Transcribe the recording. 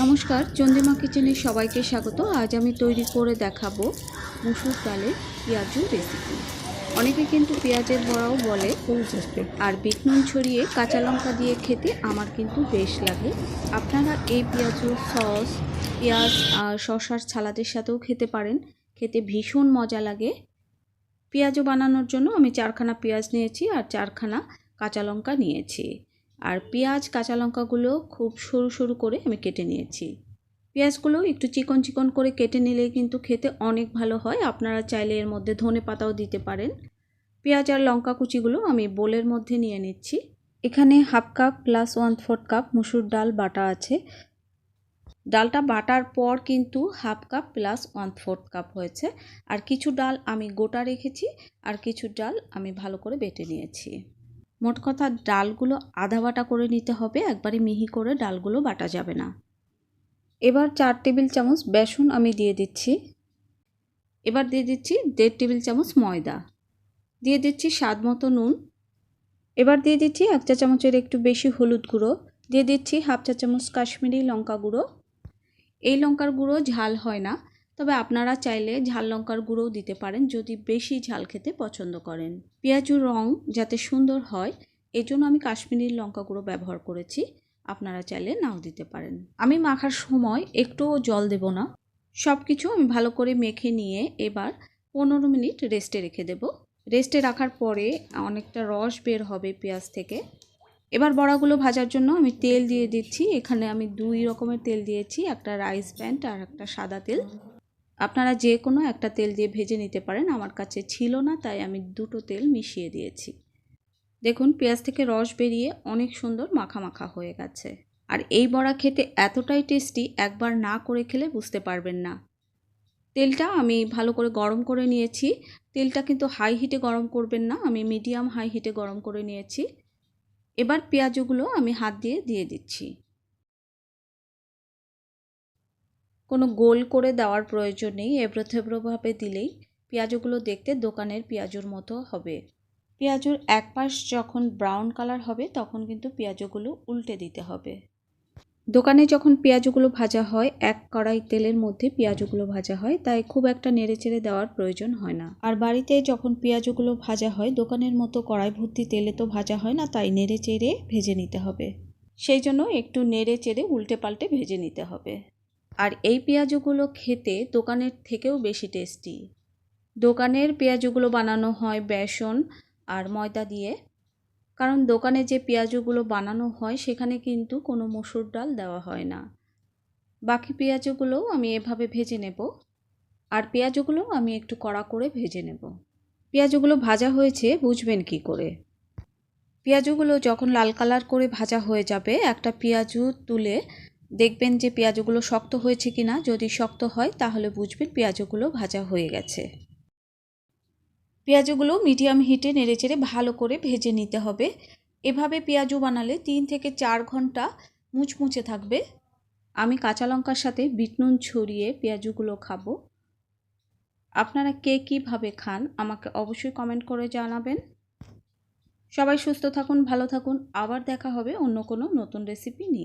নমস্কার, চন্দ্রিমা কিচেনে সবাইকে স্বাগত। আজ আমি তৈরি করে দেখাবো মুসুর ডালের পেঁয়াজু রেসিপি। অনেকে কিন্তু পেঁয়াজের বড়াও বলে, আর বিট নুন ছড়িয়ে কাঁচা লঙ্কা দিয়ে খেতে আমার কিন্তু বেশ লাগে। আপনারা এই পেঁয়াজু সস, পেঁয়াজ আর শসার সালাদের সাথেও খেতে পারেন, খেতে ভীষণ মজা লাগে। পেঁয়াজু বানানোর জন্য আমি 4খানা পেঁয়াজ নিয়েছি আর 4খানা কাঁচা লঙ্কা নিয়েছি। আর পেঁয়াজ কাঁচা লঙ্কাগুলো খুব সরু সরু করে আমি কেটে নিয়েছি। পেঁয়াজগুলো একটু চিকন চিকন করে কেটে নিলেই কিন্তু খেতে অনেক ভালো হয়। আপনারা চাইলে এর মধ্যে ধনে পাতাও দিতে পারেন। পেঁয়াজ আর লঙ্কা কুচিগুলো আমি বোলের মধ্যে নিয়ে নিচ্ছি। এখানে হাফ কাপ প্লাস 1/4 কাপ মুসুর ডাল বাটা আছে। ডালটা বাটার পর কিন্তু হাফ কাপ প্লাস 1/4 কাপ হয়েছে। আর কিছু ডাল আমি গোটা রেখেছি আর কিছু ডাল আমি ভালো করে বেটে নিয়েছি। মোট কথা ডালগুলো আধা বাটা করে নিতে হবে, একবারে মিহি করে ডালগুলো বাটা যাবে না। এবার 4 টেবিল চামচ বেসন আমি দিয়ে দিচ্ছি। এবার দিয়ে দিচ্ছি 1.5 টেবিল চামচ ময়দা, দিয়ে দিচ্ছি স্বাদ মতো নুন। এবার দিয়ে দিচ্ছি 1 চা চামচের একটু বেশি হলুদ গুঁড়ো, দিয়ে দিচ্ছি হাফ চা চামচ কাশ্মীরি লঙ্কা গুঁড়ো। এই লঙ্কার গুঁড়ো ঝাল হয় না, তবে আপনারা চাইলে ঝাল লঙ্কার গুঁড়োও দিতে পারেন যদি বেশি ঝাল খেতে পছন্দ করেন। পেঁয়াজুর রং যাতে সুন্দর হয় এজন্য আমি কাশ্মীরি লঙ্কা গুঁড়ো ব্যবহার করেছি, আপনারা চাইলে নাও দিতে পারেন। আমি মাখার সময় একটুও জল দেব না। সব কিছু আমি ভালো করে মেখে নিয়ে এবার 15 মিনিট রেস্টে রেখে দেব। রেস্টে রাখার পরে অনেকটা রস বের হবে পেঁয়াজ থেকে। এবার বড়াগুলো ভাজার জন্য আমি তেল দিয়ে দিচ্ছি। এখানে আমি 2 রকমের তেল দিয়েছি, একটা রাইস ব্র্যান্ড আর একটা সাদা তেল। আপনারা যে কোনো একটা তেল দিয়ে ভেজে নিতে পারেন, আমার কাছে ছিল না তাই আমি দুটো তেল মিশিয়ে দিয়েছি। দেখুন পেঁয়াজ থেকে রস বেরিয়ে অনেক সুন্দর মাখা মাখা হয়ে গেছে। আর এই বড়া খেতে এতটাই টেস্টি, একবার না করে খেলে বুঝতে পারবেন না। তেলটা আমি ভালো করে গরম করে নিয়েছি। তেলটা কিন্তু হাই হিটে গরম করবেন না, আমি মিডিয়াম হাই হিটে গরম করে নিয়েছি। এবার পেঁয়াজগুলো আমি হাত দিয়ে দিয়ে দিচ্ছি। কোনো গোল করে দেওয়ার প্রয়োজন নেই, এবড়ো থেবড়োভাবে দিলেই পেঁয়াজগুলো দেখতে দোকানের পেঁয়াজুর মতো হবে। পেঁয়াজুর এক পাশ যখন ব্রাউন কালার হবে তখন কিন্তু পেঁয়াজগুলো উল্টে দিতে হবে। দোকানে যখন পেঁয়াজগুলো ভাজা হয় এক কড়াই তেলের মধ্যে পেঁয়াজগুলো ভাজা হয়, তাই খুব একটা নেড়েচেড়ে দেওয়ার প্রয়োজন হয় না। আর বাড়িতে যখন পেঁয়াজগুলো ভাজা হয় দোকানের মতো কড়াই ভর্তি তেলে তো ভাজা হয় না, তাই নেড়েচেড়ে ভেজে নিতে হবে। সেই জন্য একটু নেড়েচেড়ে উল্টে পাল্টে ভেজে নিতে হবে। আর এই পেঁয়াজগুলো খেতে দোকানের থেকেও বেশি টেস্টি। দোকানের পেঁয়াজগুলো বানানো হয় বেসন আর ময়দা দিয়ে, কারণ দোকানে যে পেঁয়াজগুলো বানানো হয় সেখানে কিন্তু কোনো মসুর ডাল দেওয়া হয় না। বাকি পেঁয়াজগুলোও আমি এভাবে ভেজে নেব, আর পেঁয়াজগুলো আমি একটু কড়া করে ভেজে নেব। পেঁয়াজগুলো ভাজা হয়েছে বুঝবেন কি করে? পেঁয়াজগুলো যখন লাল কালার করে ভাজা হয়ে যাবে একটা পেঁয়াজু তুলে দেখবেন যে পেঁয়াজগুলো শক্ত হয়েছে কিনা। যদি শক্ত হয় তাহলে বুঝবেন পেঁয়াজগুলো ভাজা হয়ে গেছে। পেঁয়াজগুলো মিডিয়াম হিটে নেড়েচেড়ে ভালো করে ভেজে নিতে হবে। এভাবে পেঁয়াজু বানালে 3 থেকে 4 ঘন্টা মুচমুচে থাকবে। আমি কাঁচা লঙ্কার সাথে বিট নুন ছড়িয়ে পেঁয়াজুগুলো খাবো। আপনারা কে কীভাবে খান আমাকে অবশ্যই কমেন্ট করে জানাবেন। সবাই সুস্থ থাকুন, ভালো থাকুন। আবার দেখা হবে অন্য কোনো নতুন রেসিপি নিয়ে।